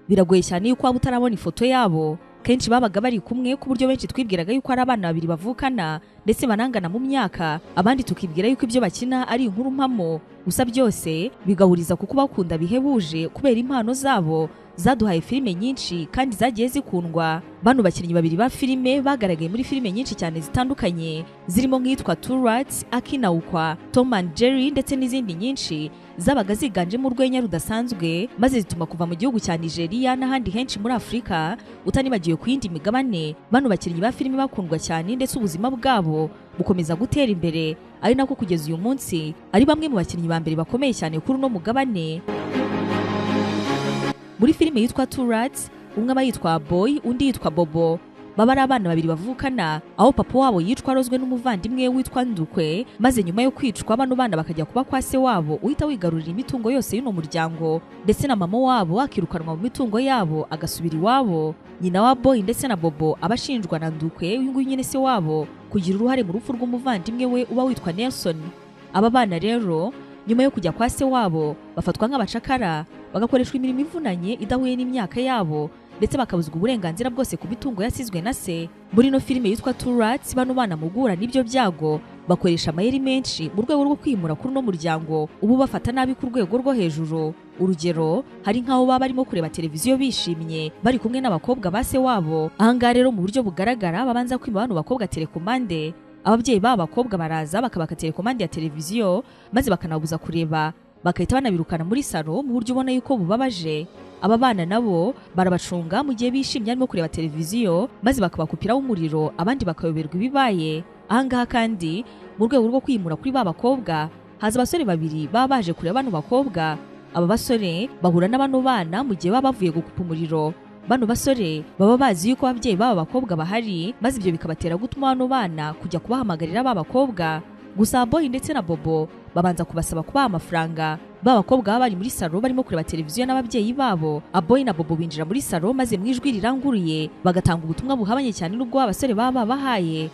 Biragoye cyane yuko waba utarabona ifoto yabo. Kenshi babaga bari kumwe ku buryo benshi twibwiraga yuko ari abana babiri bavukana ndetse banangana mu myaka, abandi tukibwira yuko ibyo bakina ari inkuru mpamo. Gusa byose bigahuriza kuko bakunda bihebuje kubera impano zabo zaduhaye filime nyinshi kandi zagiye zikundwa. Bano bakinnyi babiri ba filime bagaragaye muri filime nyinshi cyane zitandukanye zirimo nk'itwa Two Rats, Akinawukwa, Tom and Jerry ndetse n'izindi nyinshi zabaga ziganjemo urwenya rudasanzwe maze zituma kuva mu gihugu cya Nigeria n'ahandi henshi muri Afurika utanibagiwe ku yindi migabane. Bano bakinnyi ba filime bakundwa cyane ndetse ubuzima bwabo bukomeza gutera imbere, ari nako kugeza uyu munsi ari bamwe mu bakinnyi ba mbere bakomeye cyane kuri uno mugabane. Muri filime yitwa Two Rats, umwe aba yitwa Boy undi yitwa Bobo. Baba ari abana babiri bavukana aho papa wabo yicwa arozwe n'umuvandimwe witwa Ndukwe, maze nyuma yo kwicwa bano bana bakajya kuba kwa se wabo uhita wigarurira imitungo yose y'uno muryango, ndetse na mama wabo akirukanwa mu mitungo yabo agasubira iwabo. Nyina wa Boy ndetse na Bobo abashinjwa na Ndukwe, uyu nguyu nyine se wabo, kugira uruhare mu rupfu rw'umuvandimwe we uba witwa Nelson. Aba bana rero nyuma yo kujya kwa se wabo bafatwa nk'abacakara, bagakoreshwa imirimo ivunanye idahuye n'imyaka yabo ndetse bakabuzwa uburenganzira bwose ku mitungo yasizwe na se. Muri no filime yitwa Two Rats, bano bana mugura n'ibyo byago bakoresha amayeri menshi mu rwego rwo kwimura kuri no muryango ubu bafata nabi ku rwego rwo hejuru. Urugero, hari nk'aho baba barimo kureba televiziyo bishimye bari kumwe n'abakobwa ba se wabo. Ahangaha rero mu buryo bugaragara babanza kwima bano bakobwa telekomande. Ababyeyi b'aba bakobwa baraza bakabaka telekomande ya televiziyo maze bakanabuza kureba, bakahita banabirukana muri salo mu buryo ubona yuko bubabaje. Aba bana nabo barabacunga mu gihe bishimye arimo kureba televiziyo maze bakabakupiraho umuriro, abandi bakayoberwa ibibaye. Ahangaha kandi mu rwego rwo kwimura kuri ba bakobwa haza abasore babiri baba baje kureba bano bakobwa. Aba basore bahura n'abano bana mu gihe baba bavuye gukupa umuriro. Bano basore baba bazi yuko ababyeyi b'aba bakobwa bahari, maze ibyo bikabatera gutuma bano bana kujya kubahamagarira ba bakobwa. Gusa Boy ndetse na Bobo babanza kubasaba kubaha amafaranga. Ba bakobwa baba bari muri salo barimo kureba televiziyo n'ababyeyi babo. Boy na Bobo binjira muri salo maze mu ijwi riranguruye bagatanga ubutumwa buhabanye cyane n'ubwo abasore baba babahaye.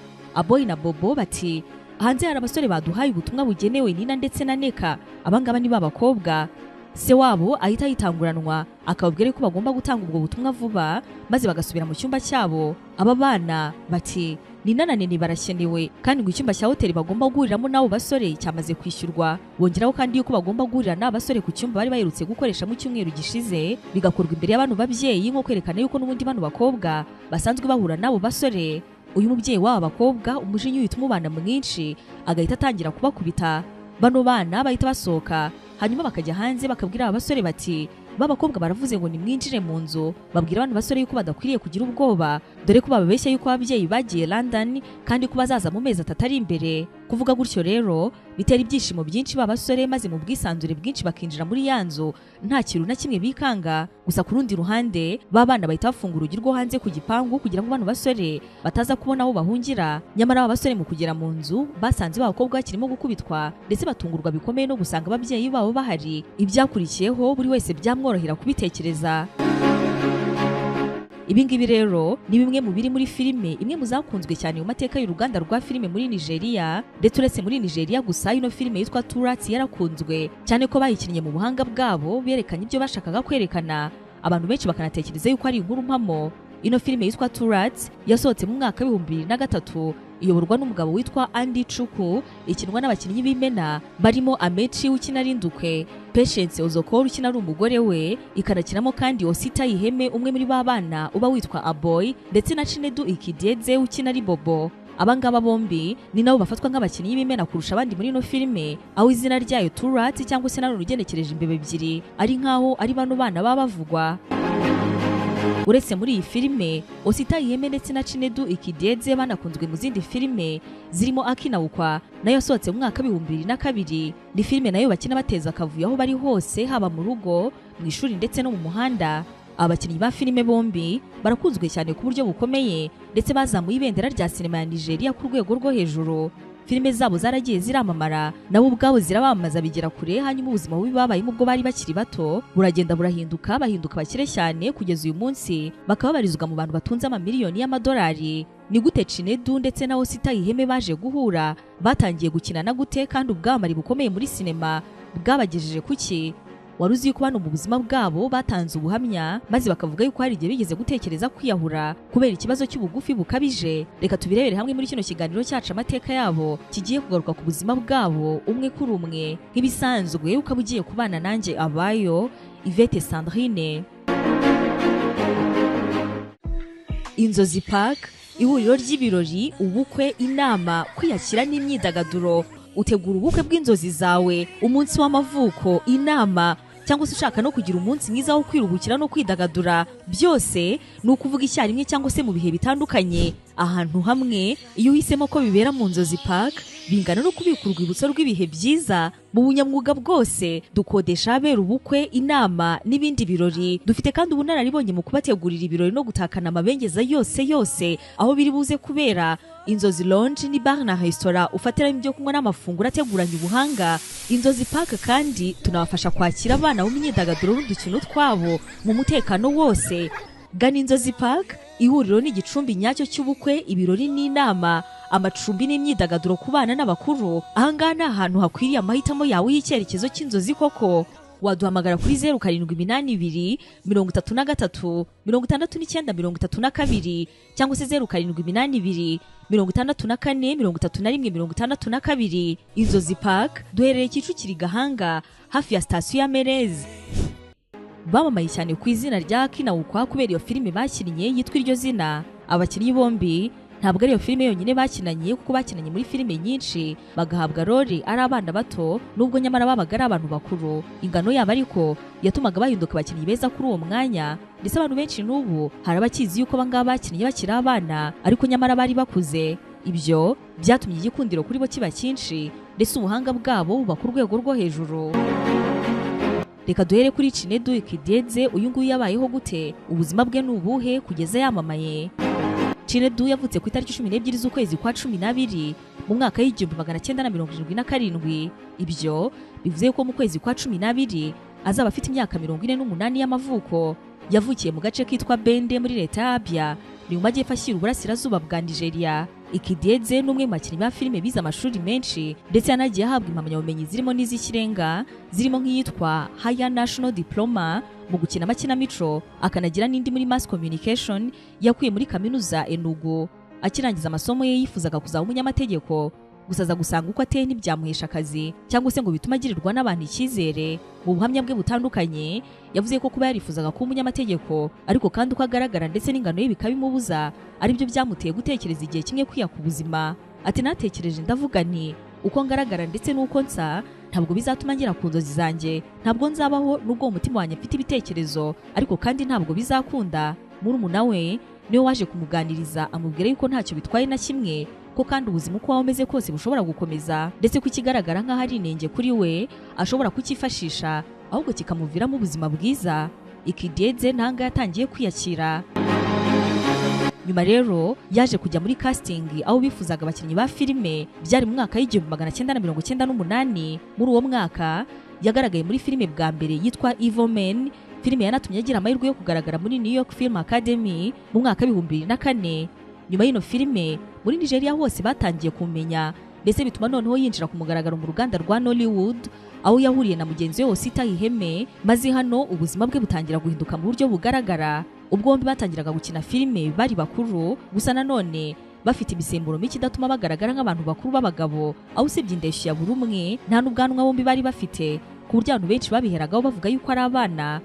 Boy na Bobo bati, hanze hari abasore baduhaye ubutumwa bugenewe Nina ndetse na Neka, abangaba ni ba bakobwa. Se wabo ahita yitanguranwa akababwira ko bagomba gutanga ubwo butumwa vuba maze bagasubira mu cyumba cyabo. Aba bana bati, Nina na Nene barashyenewe kandi ngo icyumba cya hoteli bagomba guhuriramo n'abo basore cyamaze kwishyurwa. Bongeraho kandi yuko bagomba guhurira n'abo basore ku cyumba bari baherutse gukoresha mu cyumweru gishize, bigakorwa imbere y'abantu babyeyi nko kwerekana yuko n'ubundi bano bakobwa basanzwe bahura n'abo basore. Uyu mubyeyi w'aba bakobwa umujinya uhita umubana mwinshi agahita atangira kubakubita. Bano bana bahita basohoka hanyuma bakajya hanze bakabwira aba basore bati, babakobwa baravuze ngo nimwinjire mu nzu. Babwira abantu basore yuko badakwiriye kugira ubwoba dore ko bababeshya yuko ababyeyi bagiye London kandi ko bazaza mu mezi atari imbere. Kuvuga gutyo rero bitera ibyishimo byinshi babasore maze mu bwisanzure bwinshi bakinjira muri ya nzu nta kintu na kimwe bikanga. Gusa ku rundi ruhande babana bahita bafunga urugi rwo hanze ku gipangu kugira ngo bano basore bataza kubona aho bahungira. Nyamara aba basore mu kugera mu nzu basanze babakobwa bakirimo gukubitwa ndetse batungurwa bikomeye no gusanga ababyeyi babo bahari. Ibyakurikiyeho buri wese byamworohera kubitekereza. Ibi ngibi rero ni bimwe mu biri muri filime imwe mu zakunzwe cyane mu mateka y'uruganda rwa filime muri Nigeria, ndetse uretse muri Nigeria gusa ino filime yitwa Two Rats yarakunzwe cyane ko bayikinnye mu buhanga bwabo berekanye ibyo bashakaga kwerekana, abantu benshi bakanatekereza yuko ari inkuru mpamo. Ino filime yitwa Two Rats yasohotse mu mwaka wa 2003, iyoborwa n'umugabo witwa Andy Chukwu, ikinwa n'abakinnyi b'imena barimo Amechi ukina ari Ndukwe, Patience Ozokoro ukina ari umugore we, ikanakinamo kandi Osita Iheme umwe muri ba bana uba witwa Aboy, ndetse na Chinedu Ikidieze ukina ari Bobo. Abangaba bombi ni nabo bafatwa nk'abakinnyi b'imena kurusha abandi muri ino filime, aho izina ryayo Two Rats cyangwa se nano rugenekereje imbebe ebyiri ari nkaho ari bano bana baba bavugwa. Uretse muri iyi filime, Osita Iheme ndetse na Chinedu Ikidieze banakunzwe mu zindi filime zirimo Akinawukwa nayo yasohotse mu mwaka wa 2002. Ni filime nayo bakina bateza akavuyo aho bari hose, haba mu rugo, mu ishuri ndetse no mu muhanda. Abakinnyi ba filime bombi barakunzwe cyane ku buryo bukomeye ndetse bazamuye ibendera rya sinema ya Nigeria ku rwego rwo hejuru. Filime zabo zaragiye ziramamara nabo ubwabo zirabamaza bigera kure, hanyuma ubuzima bubi babayemo ubwo bari bakiri bato buragenda burahinduka, bahinduka bakire cyane kugeza uyu munsi bakaba barizwa mu bantu batunze amamiliyoni y'amadolari. Ni gute Chinedu ndetse na Osita Iheme baje guhura, batangiye gukina na gute kandi ubwamari bukomeye muri sinema bwabagejeje kuki? Wari uzi yuko bano mu buzima bwabo batanze ubuhamya maze bakavuga yuko hari igihe bigeze gutekereza kwiyahura kubera ikibazo cy'ubugufi bukabije? Reka tubirebere hamwe muri kino kiganiro cyacu amateka yabo kigiye kugaruka ku buzima bwabo umwe kuri umwe. Nk'ibisanzwe ukaba ugiye kubana nanjye abayo Yvette Sandrine. Inzozi Park, ihuriro ry'ibirori, ubukwe, inama, kwiyakira n'imyidagaduro. Utegura ubukwe bw'inzozi zawe, umunsi w'amavuko, inama, cyangwa se ushaka no kugira umunsi mwiza wo kwiruhukira no kwidagadura. Byose ni ukuvuga icyarimwe cyangwa se mu bihe bitandukanye ahantu hamwe. Iyo uhisemo ko bibera mu Nzozi Park, bingana no kubika urwibutso rw'ibihe byiza mu bunyamwuga bwose. Dukodesha abera ubukwe, inama n'ibindi birori. Dufite kandi ubunararibonye mu kubategurira ibirori no gutakana amabengeza yose aho biri buze kubera. Inzozi Lounge ni bar na restaurant ufatiramo ibyo kunywa n'amafunguro ateguranye ubuhanga. Inzozi Park kandi tunabafasha kwakira abana mu myidagaduro n'udukino twabo mu mutekano wose. Gana Inzozi Park, ihuriro n'igicumbi nyacyo cy'ubukwe, ibirori n'inama, amacumbi n'imyidagaduro ku bana n'abakuru. Ahangaha ni ahantu hakwiriye amahitamo yawe y'icyerekezo cy'inzozi koko. Waduhamagara kuri 0782 33 69 cyangwa se 0782 64 31 Inzozi Park duherereye Kicukiro Gahanga hafi ya sitasiyo ya Merez. Bamamaye cyane ku izina rya Kinawukwa kubera iyo filime bakinnye yitwa iryo zina. Abakinnyi bombi ntabwo ari iyo filime yonyine bakinanye, kuko bakinanye muri filime nyinshi bagahabwa role ari abana bato, nubwo nyamara babaga ari abantu bakuru. Ingano yabo ariko yatumaga bahinduka abakinnyi beza kuri uwo mwanya, ndetse abantu benshi n'ubu hari abakizi yuko bangaba bakinnye bakiri abana ariko nyamara bari bakuze. Ibyo byatumye igikundiro kuri bo kiba cyinshi, ndetse ubuhanga bwabo buba ku rwego rwo hejuru. Reka duhere kuri Chinedu Ikideze. Uyu nguyu yabayeho gute? Ubuzima bwe n'ubuhe kugeza yamamaye? Chinedu yavutse ku itariki 12 z'ukwezi kwa 12 mu mwaka w'1977. Ibyo bivuze ko mu kwezi kwa 12 azaba afite imyaka 48 y'amavuko. Yavukiye mu gace kitwa Bende muri leta ya Abia, ni mu majyepfo ashyira uburasirazuba bwa Nigeria. Ikideze n'umwe mu bakinnyi ba filime bize amashuri menshi, ndetse yanagiye ahabwa impamyabumenyi zirimo n'iz'ikirenga, zirimo nk'iyitwa Higher National Diploma mu gukina amakinamico, akanagira n'indi muri Mass Communication yakuye muri kaminuza Enugu. Akirangiza amasomo ye yifuzaga kuzaba umunyamategeko, gusa aza gusanga uko ateye ntibyamuhesha akazi cyangwa se ngo bituma agirirwa n'abantu icyizere. Mu buhamya bwe butandukanye yavuze ko kuba yarifuzaga kuba umunyamategeko ariko kandi uko agaragara ndetse n'ingano ye bikabimubuza aribyo byamuteye gutekereza igihe kimwe kwiya ku buzima. Ati natekereje ndavuga nti uko ngaragara ndetse n'uko nsa ntabwo bizatuma ngera ku nzozi zanjye, ntabwo nzabaho nubwo umutima wanjye mfite ibitekerezo, ariko kandi ntabwo bizakunda. Murumuna we niwe waje kumuganiriza amubwira yuko ntacyo bitwaye na kimwe, ko kandi ubuzima uko waba umeze kose bushobora gukomeza, ndetse ko ikigaragara nk'aho ari inenge kuri we ashobora kukifashisha ahubwo kikamuviramo ubuzima bwiza. Ikideze ntanga yatangiye kwiyakira. Nyuma rero yaje kujya muri casting aho bifuzaga abakinnyi ba filime. Byari mu mwaka w'1998. Muri uwo mwaka yagaragaye muri filime bwa mbere yitwa Evil Men. Filime yanatumye agira amahirwe yo kugaragara muri New York Film Academy mu mwaka w'2004. Nyuma y'ino filime muri Nigeria hose batangiye kumenya, ndetse bituma noneho yinjira ku mugaragaro mu ruganda rwa Nollywood aho yahuriye na mugenzi we Osita Iheme, maze hano ubuzima bwe butangira guhinduka mu buryo bugaragara. Ubwo bombi batangiraga gukina filime bari bakuru, gusa nanone bafite imisemburo mike idatuma bagaragara nk'abantu bakuru b'abagabo, aho usibye indeshyo ya buri umwe nta n'ubwanwa bombi bari bafite, ku buryo abantu benshi babiheragaho bavuga yuko ari abana.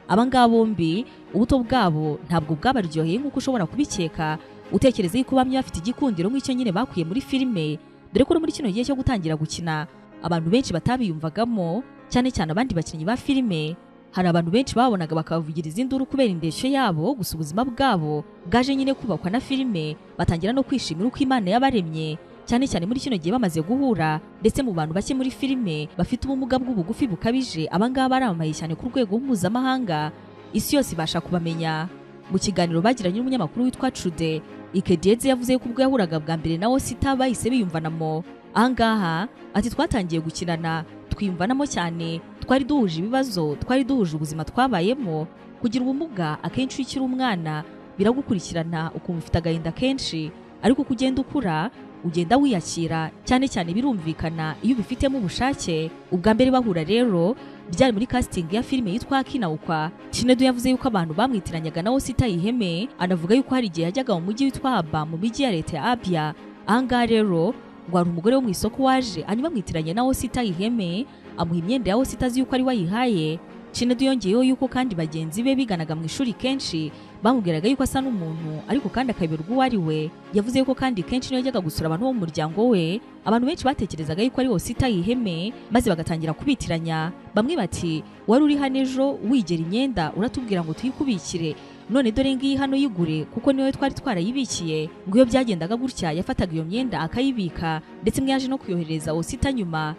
Abangaba bombi ubuto bwabo ntabwo bwabaryoheye nk'uko ushobora kubikeka utekereza yuko bamwe bafite igikundiro nk'icyo nyine bakuye muri filime, dore ko muri kino gihe cyo gutangira gukina abantu benshi batabiyumvagamo, cyane cyane abandi bakinnyi ba filime. Hari abantu benshi babonaga bakabavugiriza induru kubera indeshyo yabo, gusa ubuzima bwabo bwaje nyine kubakwa na filime, batangira no kwishimira uko Imana yabaremye, cyane cyane muri kino gihe bamaze guhura. Ndetse mu bantu bake muri filime bafite ubumuga bw'ubugufi bukabije, abangaba baramamaye cyane ku rwego mpuzamahanga, isi yose ibasha kubamenya. Mu kiganiro bagiranye n'umunyamakuru witwa Trude, Ikideze yavuze ko ubwo yahuraga bwa mbere na Osita bahise biyumvanamo. Ahangaha ati twatangiye gukinana twiyumvanamo cyane, twari duhuje ibibazo, twari duhuje ubuzima twabayemo. Kugira ubumuga akenshi iyo ukiri umwana biragukurikirana ukumva ufite agahinda kenshi, ariko kugenda ukura ugenda wiyakira, cyane cyane birumvikana iyo ubifitemo ubushake. Ubwa mbere bahura rero byari muri casting ya filime yitwa Kinawukwa. Chinedu yavuze yuko abantu bamwitiranyaga na Osita Iheme, anavuga yuko hari igihe yajyaga mu mujyi witwa Aba mu mijyi ya leta ya Abia. Ahangaha rero ngo hari umugore wo mu isoko waje anyuma mwitiranye na Osita Iheme, amuha imyenda ya Osita azi yuko ari wayihaye. Chinedu yongeyeho yuko kandi bagenzi be biganaga mu ishuri kenshi bamubwiraga yuko asa n'umuntu ariko kandi akayoberwa uwo ari we. Yavuze yuko kandi kenshi niyo yajyaga gusura abantu bo mu muryango we, abantu benshi batekerezaga yuko ari Osita Iheme maze bagatangira kubitiranya. Bamwe bati wari uri hano ejo wigera imyenda uratubwira ngo tuyikubikire, none dore ngiyi hano yigure kuko niwe twari twarayibikiye. Ngo iyo byagendaga gutya yafataga iyo myenda akayibika, ndetse mwe yaje no kuyohereza Osita nyuma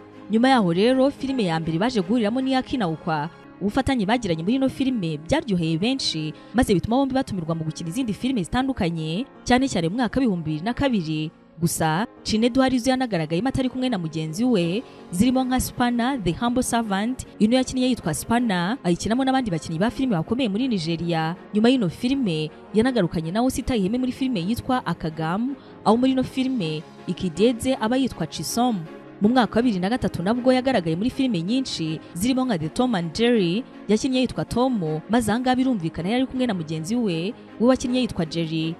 yaho rero filime ya mbere baje guhuriramo ni ya Kinawukwa. Ubufatanye bagiranye muri ino filime byaryoheye benshi maze bituma bombi batumirwa mu gukina izindi filime zitandukanye, cyane cyane mu mwaka wa 2002. Gusa Chinedu harizo yanagaragayemo atari kumwe na mugenzi we, zirimo nka Spana The Humble Servant, ino yakinnye yitwa Spana, ayikinamo n'abandi bakinnyi ba filime bakomeye muri Nigeria. Nyuma y'ino filime yanagarukanye na Osita Iheme muri filime yitwa Akagamu, aho muri ino filime Ikideze aba yitwa Chisom. Mu mwaka wa 2003 nabwo yagaragaye muri filime nyinshi zirimo nka The Tom and Jerry, yakinnye yitwa Tomo, maze ahangaha birumvikana yari kumwe na mugenzi we wakinnye yitwa Jerry.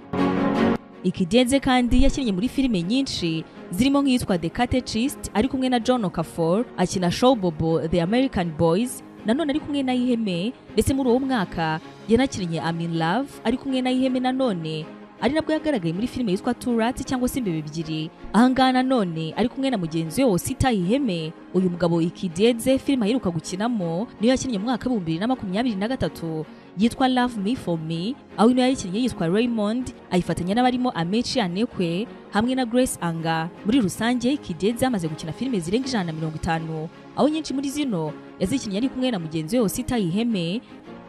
Ikideze kandi yakinnye muri filime nyinshi zirimo nk'iyitwa The Catechist ari kumwe na John Okafor, akina Show Bobo The American Boys, nanone ari kumwe na Iheme, ndetse muri uwo mwaka yanakinnye I'm in Love ari kumwe na Iheme nanone, ari nabwo yagaragaye muri filime yitwa Two Rats cyangwa se Imbeba Ebyiri. Ahangaha nanone ari kumwe na mugenzi we Osita Iheme. Uyu mugabo Ikideze filime aheruka gukinamo niyo yakinnye mu mwaka wa 2023 yitwa Love Me For Me, aho ino yakinnye yitwa Raymond, ayifatanya n'abarimo Amechi Anekwe hamwe na Grace Anga. Muri rusange Ikideze amaze gukina filime zirenga 150, aho nyinshi muri zino yazikinnye ari kumwe na mugenzi we Osita Iheme.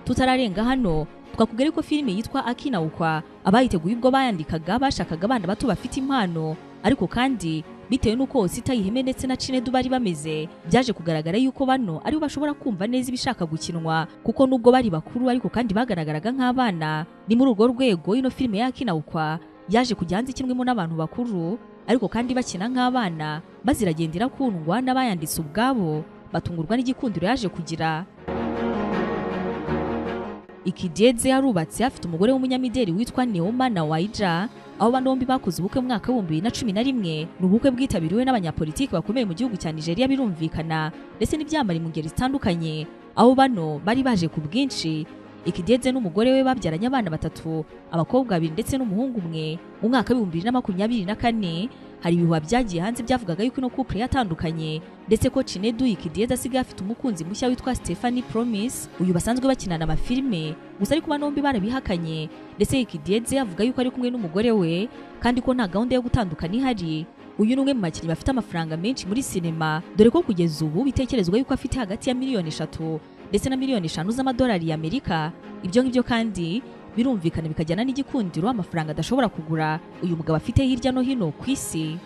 Tutararenga hano twakubwira ko filime yitwa Akinawukwa abayiteguye ubwo bayandikaga bashakaga abana bato bafite impano, ariko kandi bitewe nuko Osita Iheme ndetse na Chinedu bari bameze, byaje kugaragara yuko bano aribo bashobora kumva neza ibishaka gukinwa, kuko nubwo bari bakuru ariko kandi bagaragaraga nk'abana. Ni muri urwo rwego ino filime ya Akinawukwa yaje kujya hanze kimwemo n'abantu bakuru ariko kandi bakina nk'abana, maze iragenda irakundwa n'abayanditse ubwabo batungurwa n'igikundiro yaje kugira. Ikideze yarubatse afite umugore w'umunyamideli witwa Neoma na Waija, aho bano bombi bakoze ubukwe mu mwaka wa 2011. Ni ubukwe bwitabiriwe n'abanyapolitiki bakomeye mu gihugu cya Nigeria birumvikana, ndetse n'ibyamari mu ngeri zitandukanye, aho bano bari baje ku bwinshi. Ikideze n'umugore we babyaranye abana 3, abakobwa 2 ndetse n'umuhungu 1. Mu mwaka wa 2024 hari ibihuha byagiye hanze byavugaga yuko ino couple yatandukanye, ndetse ko Chinedu Ikideze asigaye afite umukunzi mushya witwa Stephanie Promise, uyu basanzwe bakinana amafilime. Gusa ariko bano bombi barabihakanye, ndetse Ikideze avuga yuko ari kumwe n'umugore we kandi ko nta gahunda yo gutandukana ihari. Uyu ni umwe mu bakinnyi bafite amafaranga menshi muri sinema, dore ko kugeza ubu bitekerezwa yuko afite hagati ya miliyoni 3 ndetse na miliyoni 5 z'amadolari y'Amerika. Ibyo ngibyo kandi birumvikana bikajyana n'igikundiro amafaranga adashobora kugura uyu mugabo afite hirya no hino ku isi.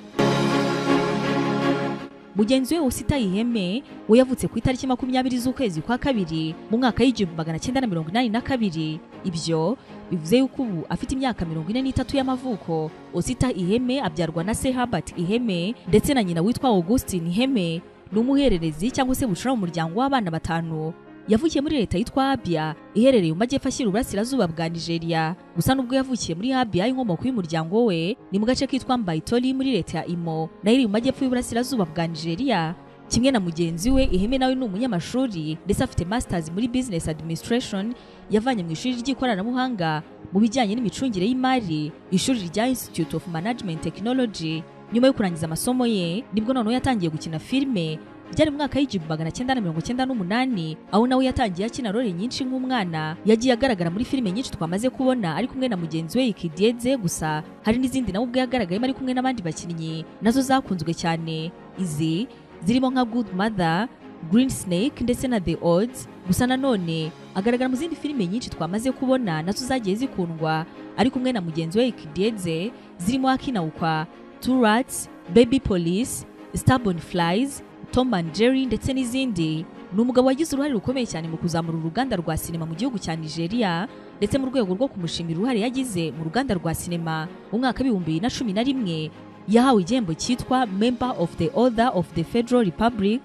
Mugenzi we Osita Iheme we yavutse ku itariki 20 z'ukwezi kwa kabiri mu mwaka wa 1982. Ibyo bivuze yuko ubu afite imyaka 43 y'amavuko. Osita Iheme abyarwa na se Herbert Iheme ndetse na nyina witwa Augustine Iheme, ni umuhererezi cyangwa se bucura mu muryango w'abana 5. Yavukiye muri leta yitwa Abia iherereye mu majyepfo ashyira uburasirazuba bwa Nigeria. Gusa nubwo yavukiye muri Abia, inkomoko y'umuryango we ni mu gace kitwa Mbaitoli muri leta ya Imo, nayo iri mu majyepfo y'uburasirazuba bwa Nigeria. Kimwe na mugenzi we Iheme nawe ni umunyamashuri ndetse afite masters muri business administration yavanye mu ishuri ry'ikoranabuhanga mu bijyanye n'imicungire y'imari, ishuri rya Institute of Management Technology. Nyuma yo kurangiza amasomo ye nibwo noneho yatangiye gukina filime. Byari mu mwaka wa 1998 aho nawe yatangiye akina role nyinshi nk'umwana. Yagiye agaragara muri filime nyinshi twamaze kubona ari kumwe na mugenzi we Ikideze, gusa hari n'izindi nawe ubwo yagaragayemo ari kumwe n'abandi bakinnyi nazo zakunzwe cyane. Izi zirimo nka Good Mother, Green Snake ndetse na The Odds. Gusa nanone agaragara mu zindi filime nyinshi twamaze kubona nazo zagiye zikundwa ari kumwe na mugenzi we Ikideze, zirimo Akinawukwa, Two Rats, Baby Police, Stubborn Flies, Tom and Jerry ndetse n'izindi. Ni umugabo wagize uruhare rukomeye cyane mu kuzamura uruganda rwa sinema mu gihugu cya Nigeria, ndetse mu rwego rwo kumushimira uruhare yagize mu ruganda rwa sinema mu mwaka wa 2011 yahawe igihembo cyitwa Member of the Order of the Federal Republic,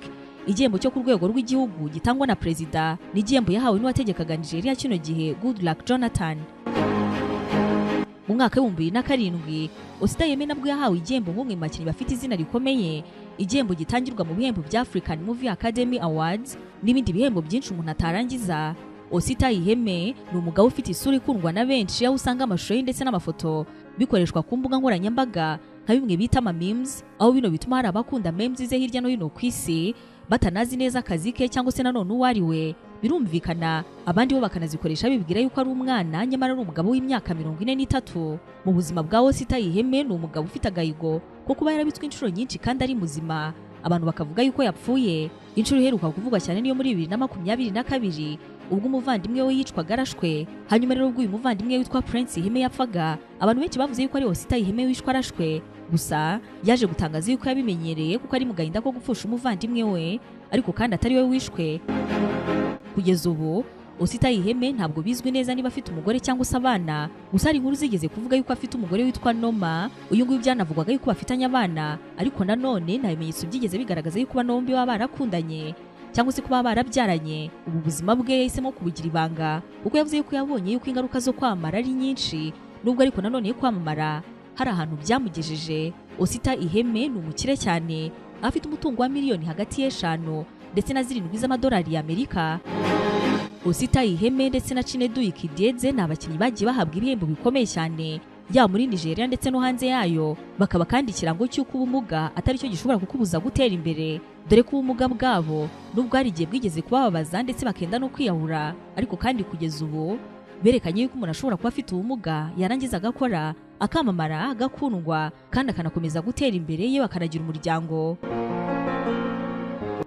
igihembo cyo ku rwego rw'igihugu gitangwa na perezida, n'igihembo yahawe n'uwategekaga Nigeria kino gihe Goodluck Jonathan. Mu mwaka w'2007 Osita Yeme nabwo yahawe igihembo nk'umwe mu bakinnyi bafite izina rikomeye, igihembo gitangirwa mu bihembo bya African Movie Academy Awards n'ibindi bihembo byinshi umuntu atarangiza. Osita Yeme ni umugabo ufite isura ikundwa na benshi, aho usanga amashusho ye ndetse n'amafoto bikoreshwa ku mbuga nkoranyambaga nka bimwe bita ama memes, aho bino bituma hari abakunda memes ze hirya no hino ku isi batanazi neza akazi ke cyangwa se nanone uwo ari we. Birumvikana abandi bo bakanazikoresha bibwira yuko ari umwana, nyamara ari umugabo w'imyaka 43. Mu buzima bwa Osita Yeme ni umugabo ufite agahigo ko kuba yarabitswe inshuro nyinshi kandi ari muzima. Abantu bakavuga yuko yapfuye. Inshuro iheruka kuvugwa cyane niyo muri 2022 ubwo umuvandimwe we yicwaga arashwe. Hanyuma rero ubwo uyu muvandimwe witwa Prince Yeme yapfaga, abantu benshi bavuze yuko ari Osita Yeme wishwe arashwe. Gusa yaje gutangaza yuko yabimenyereye kuko ari mu gahinda ko gupfusha umuvandimwe we, ariko kandi atari we wishwe. Kugeza ubu Osita Yeme ntabwo bizwi neza niba afite umugore cyangwa se abana, gusa hari inkuru zigeze kuvuga yuko afite umugore witwa Noma. Uyu nguyu byanavugwaga yuko bafitanye abana, ariko nanone nta bimenyetso byigeze bigaragaza yuko bano bombi baba barakundanye cyangwa se kuba barabyaranye. Ubu buzima bwe yahisemo kubugira ibanga kuko yavuze yuko yabonye yuko ingaruka zo kwamamara ari nyinshi, nubwo ariko nanone kwamamara hari ahantu byamugejeje. Osita Yeme ni umukire cyane, afite umutungo wa miliyoni hagati y'5 ndetse na 7 z'amadolari y'Amerika. Osita Yeme ndetse na Chinedu Ikedieze ni abakinnyi bagiye bahabwa ibihembo bikomeye cyane, yaba muri Nigeria ndetse no hanze yayo. Bakaba kandi ikirango cy'uko ubumuga atari cyo gishobora kukubuza gutera imbere, dore ko ubumuga bwabo nubwo hari igihe bwigeze kubababaza ndetse bakenda no kwiyahura, ariko kandi kugeza ubu berekanye yuko umuntu ashobora kuba afite ubumuga yarangiza agakora, akamamara, agakundwa kandi akanakomeza gutera imbere ye, bakanagira umuryango.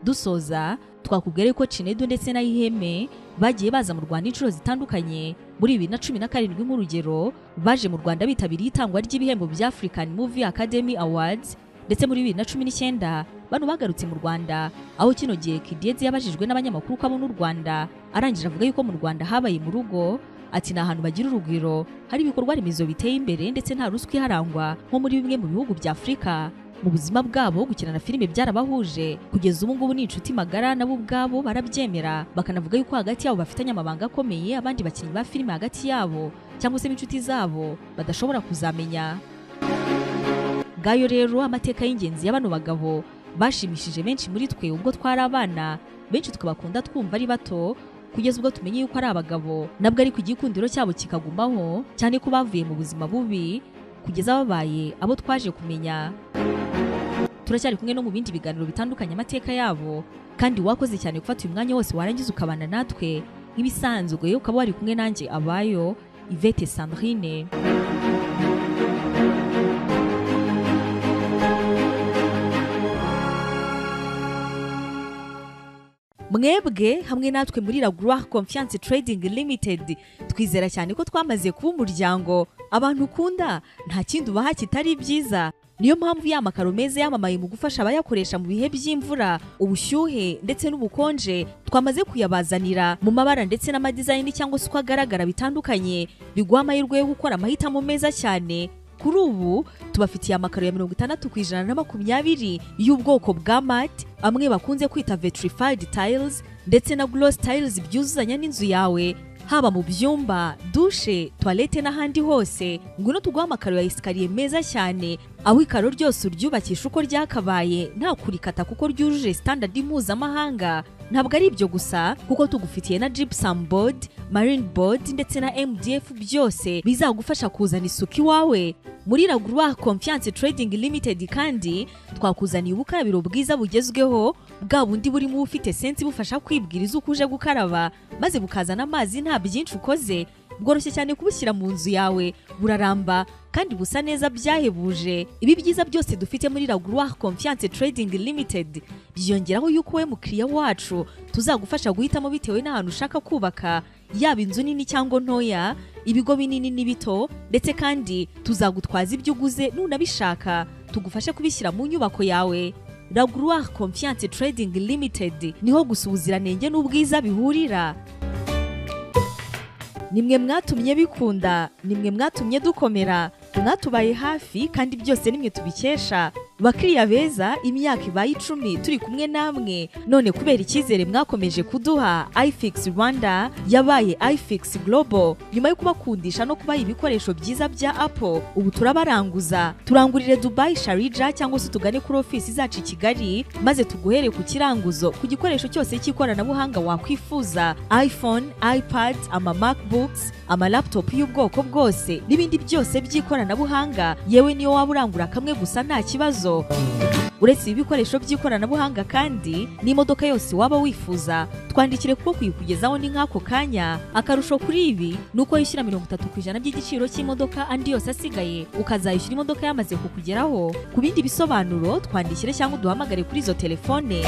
Dusoza twakubwira ko Chinedu ndetse na Yeme bagiye baza mu Rwanda inshuro zitandukanye. Muri 2017 nk'urugero baje mu Rwanda bitabiriye itangwa ry'ibihembo bya African Movie Academy Awards, ndetse muri 2019 bano bagarutse mu Rwanda, aho kino gihe Ikedieze yabajijwe n'abanyamakuru ko abona u Rwanda, arangije avuga yuko mu Rwanda habaye mu rugo, ati ni ahantu bagira urugwiro, hari ibikorwa remezo biteye imbere ndetse nta ruswa iharangwa nko muri bimwe mu bihugu bya Afurika. Mu buzima bwabo gukina na filime byarabahuje, kugeza ubu ngubu ni inshuti magara, nabo ubwabo barabyemera, bakanavuga yuko hagati yabo bafitanye amabanga akomeye abandi bakinnyi ba filime hagati yabo cyangwa se inshuti zabo badashobora kuzamenya. Ngayo rero amateka y'ingenzi y'abano bagabo bashimishije benshi muri twe ubwo twari abana, benshi tukabakunda twumva ari bato, kugeza ubwo tumenye yuko ari abagabo, nabwo ariko igikundiro cyabo kikagumaho, cyane ko bavuye mu buzima bubi kugeza babaye abo twaje kumenya. Turacyari kumwe no mu bindi biganiro bitandukanye amateka yabo, kandi wakoze cyane gufata uyu mwanya wose warangiza ukabana natwe nk'ibisanzwe, ukaba wari kumwe nanjye Abayo Yvette Sandrine. Mwebwe hamwe natwe muri Raguha Confiance Trading Limited twizera cyane ko twamaze kuba umuryango abantu ukunda, nta kindi ubaha kitari byiza. Niyo mpamvu ya makaro meza yamamaye mu gufasha abayakoresha mu bihe by'imvura, ubushyuhe ndetse n'ubukonje, twamaze kuyabazanira mu mabara ndetse n'amadizayini cyangwa se uko agaragara bitandukanye, biguha amahirwe yo gukora amahitamo meza cyane. Kuri ubu tubafitiye amakaro ya 60% y'ubwoko bwa matte, amwe bakunze kwita vitrified tiles ndetse na gloss tiles byuzuzanya n'inzu yawe, haba mu byumba, douche, toilette n'ahandi hose. Ngwino tuguha amakaro ya escalier meza cyane, aho ikaro ryose uryubakisha uko ryakabaye nta kurikata kuko ryujuje standard mpuzamahanga. Ntabwo ari ibyo gusa kuko tugufitiye na gypsum board, marine board ndetse na MDF, byose bizagufasha kuzana isuku iwawe. Muri Raguha Confiance Trading Limited kandi twakuzaniye ubukarabiro bwiza bugezweho, bwa bundi burimo ufite sensi bufasha kwibwiriza uko uje gukaraba, maze bukazana amazi nta byinshi ukoze, bworoshye cyane kubushyira mu nzu yawe, buraramba kandi busa neza byahebuje. Ibi byiza byose dufite muri Raguha Confiance Trading Limited byiyongeraho yuko we mukiriya wacu tuzagufasha guhitamo bitewe n'ahantu ushaka kubaka, yaba inzu nini cyangwa ntoya, ibigo binini n'ibito, ndetse kandi tuzagutwaza ibyo uguze nunabishaka tugufashe kubishyira mu nyubako yawe. Raguha Confiance Trading Limited niho gusuhuziranenge n'ubwiza bihurira. Nimwe mwatumye bikunda, nimwe mwatumye dukomera. mwatubaye hafi kandi byose nimwe tubikesha. Bakiriya beza, imyaka ibaye 10 turi kumwe namwe, none kubera icyizere mwakomeje kuduha, iFix Rwanda yabaye iFix Global. Nyuma yo kubakundisha no kubaha ibikoresho byiza bya Apple, ubu turabaranguza. Turangurire Dubai, Sharjah cyangwa se tugane kuri ofisi zacu i Kigali, maze tuguhere ku kiranguzo ku gikoresho cyose cy'ikoranabuhanga wakwifuza: iPhone, iPad, MacBooks, laptop y'ubwoko bwose n'ibindi byose by'ikoranabuhanga. Yewe niyo waba urangura kamwe gusa nta kibazo. Uretse ibi bikoresho by'ikoranabuhanga kandi n'imodoka yose waba wifuza, twandikire kuko kuyikugezaho ni nk'ako kanya. Akarusho kuri ibi nuko yishyura 30% by'igiciro cy'imodoka, andi yose asigaye ukazayishyura imodoka yamaze kukugeraho. Ku bindi bisobanuro twandikire cyangwa uduhamagare kuri izo telefone.